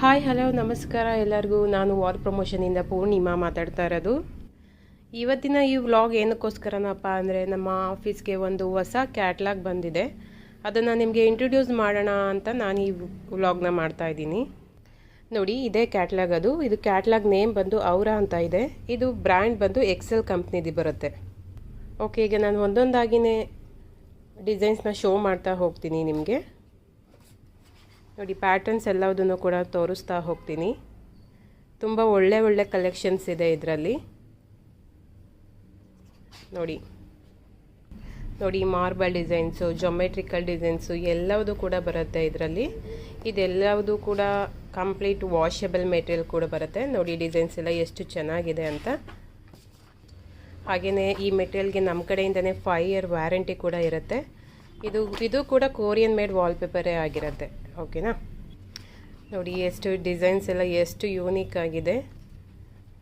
Hi hello ನಮಸ್ಕಾರ ಎಲ್ಲರಿಗೂ. ನಾನು ವಾಲ್ ಪ್ರಮೋಷನಿಂದ ಪೂರ್ಣಿಮಾ ಮಾತಾಡ್ತಾ ಇರೋದು. ಇವತ್ತಿನ ಈ ವ್ಲಾಗ್ ಏನಕ್ಕೋಸ್ಕರನಪ್ಪ ಅಂದರೆ, ನಮ್ಮ ಆಫೀಸ್ಗೆ ಒಂದು ಹೊಸ ಕ್ಯಾಟ್ಲಾಗ್ ಬಂದಿದೆ. ಅದನ್ನು ನಿಮಗೆ ಇಂಟ್ರೊಡ್ಯೂಸ್ ಮಾಡೋಣ ಅಂತ ನಾನು ಈ ವ್ಲಾಗ್ನ ಮಾಡ್ತಾ ಇದ್ದೀನಿ. ನೋಡಿ, ಇದೇ ಕ್ಯಾಟ್ಲಾಗ್. ಇದು ಕ್ಯಾಟ್ಲಾಗ್ ನೇಮ್ ಬಂದು ಔರಾ ಅಂತ ಇದೆ. ಇದು ಬ್ರ್ಯಾಂಡ್ ಬಂದು ಎಕ್ಸೆಲ್ ಕಂಪ್ನಿದು ಬರುತ್ತೆ. ಓಕೆ, ಈಗ ನಾನು ಒಂದೊಂದಾಗಿಯೇ ಡಿಸೈನ್ಸ್ನ ಶೋ ಮಾಡ್ತಾ ಹೋಗ್ತೀನಿ ನಿಮಗೆ. ನೋಡಿ, ಪ್ಯಾಟರ್ನ್ಸ್ ಎಲ್ಲದನ್ನು ಕೂಡ ತೋರಿಸ್ತಾ ಹೋಗ್ತೀನಿ. ತುಂಬ ಒಳ್ಳೆ ಕಲೆಕ್ಷನ್ಸ್ ಇದೆ ಇದರಲ್ಲಿ. ನೋಡಿ ಮಾರ್ಬಲ್ ಡಿಸೈನ್ಸು, ಜೊಮೆಟ್ರಿಕಲ್ ಡಿಸೈನ್ಸು ಎಲ್ಲವುದು ಕೂಡ ಬರುತ್ತೆ ಇದರಲ್ಲಿ. ಇದೆಲ್ಲವುದು ಕೂಡ ಕಂಪ್ಲೀಟ್ ವಾಷಬಲ್ ಮೆಟೀರಿಯಲ್ ಕೂಡ ಬರುತ್ತೆ. ನೋಡಿ ಡಿಸೈನ್ಸ್ ಎಲ್ಲ ಎಷ್ಟು ಚೆನ್ನಾಗಿದೆ ಅಂತ. ಹಾಗೆಯೇ ಈ ಮೆಟೀರಿಯಲ್ಗೆ ನಮ್ಮ ಕಡೆಯಿಂದನೇ 5 ಇಯರ್ ವ್ಯಾರಂಟಿ ಕೂಡ ಇರುತ್ತೆ. ಇದು ಕೂಡ ಕೊರಿಯನ್ ಮೇಡ್ ವಾಲ್ಪೇಪರೇ ಆಗಿರುತ್ತೆ. ಓಕೆನಾ? ನೋಡಿ ಎಷ್ಟು ಡಿಸೈನ್ಸ್ ಎಲ್ಲ ಎಷ್ಟು ಯೂನಿಕ್ ಆಗಿದೆ.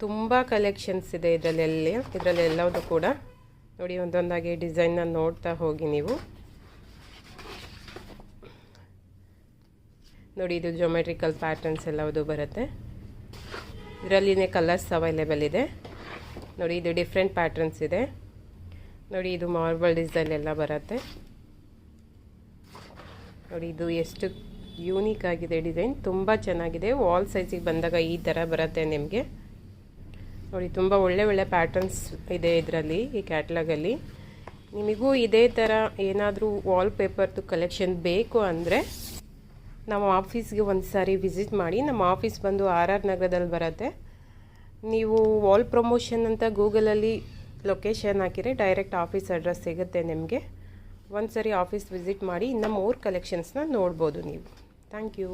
ತುಂಬ ಕಲೆಕ್ಷನ್ಸ್ ಇದೆ ಇದರಲ್ಲೆಲ್ಲವುದು ಕೂಡ. ನೋಡಿ, ಒಂದೊಂದಾಗಿ ಡಿಸೈನ್ನ ನೋಡ್ತಾ ಹೋಗಿ ನೀವು. ನೋಡಿ, ಇದು ಜೊಮೆಟ್ರಿಕಲ್ ಪ್ಯಾಟರ್ನ್ಸ್ ಎಲ್ಲವುದು ಬರುತ್ತೆ. ಇದರಲ್ಲಿನೇ ಕಲರ್ಸ್ ಅವೈಲೇಬಲ್ ಇದೆ. ನೋಡಿ, ಇದು ಡಿಫ್ರೆಂಟ್ ಪ್ಯಾಟರ್ನ್ಸ್ ಇದೆ. ನೋಡಿ, ಇದು ಮಾರ್ಬಲ್ ಡಿಸೈನ್ ಎಲ್ಲ ಬರುತ್ತೆ. ನೋಡಿ, ಇದು ಎಷ್ಟು ಯೂನಿಕ್ ಆಗಿದೆ ಡಿಸೈನ್. ತುಂಬ ಚೆನ್ನಾಗಿದೆ. ವಾಲ್ ಸೈಜಿಗೆ ಬಂದಾಗ ಈ ಥರ ಬರುತ್ತೆ ನಿಮಗೆ. ನೋಡಿ, ತುಂಬ ಒಳ್ಳೆ ಪ್ಯಾಟರ್ನ್ಸ್ ಇದೆ ಇದರಲ್ಲಿ, ಈ ಕ್ಯಾಟ್ಲಾಗಲ್ಲಿ. ನಿಮಗೂ ಇದೇ ಥರ ಏನಾದರೂ ವಾಲ್ ಪೇಪರ್ದು ಕಲೆಕ್ಷನ್ ಬೇಕು ಅಂದರೆ ನಮ್ಮ ಆಫೀಸ್ಗೆ ಒಂದು ಸಾರಿ ವಿಸಿಟ್ ಮಾಡಿ. ನಮ್ಮ ಆಫೀಸ್ ಬಂದು RR ನಗರದಲ್ಲಿ ಬರುತ್ತೆ. ನೀವು ವಾಲ್ ಪ್ರಮೋಷನ್ ಅಂತ ಗೂಗಲಲ್ಲಿ ಲೊಕೇಶನ್ ಹಾಕಿದರೆ ಡೈರೆಕ್ಟ್ ಆಫೀಸ್ ಅಡ್ರೆಸ್ ಸಿಗುತ್ತೆ ನಿಮಗೆ. ಒಂದು ಸರಿ ಆಫೀಸ್ ವಿಸಿಟ್ ಮಾಡಿ, ಇನ್ನು 3 ಕಲೆಕ್ಷನ್ಸ್ನ ನೋಡ್ಬೋದು ನೀವು. Thank you.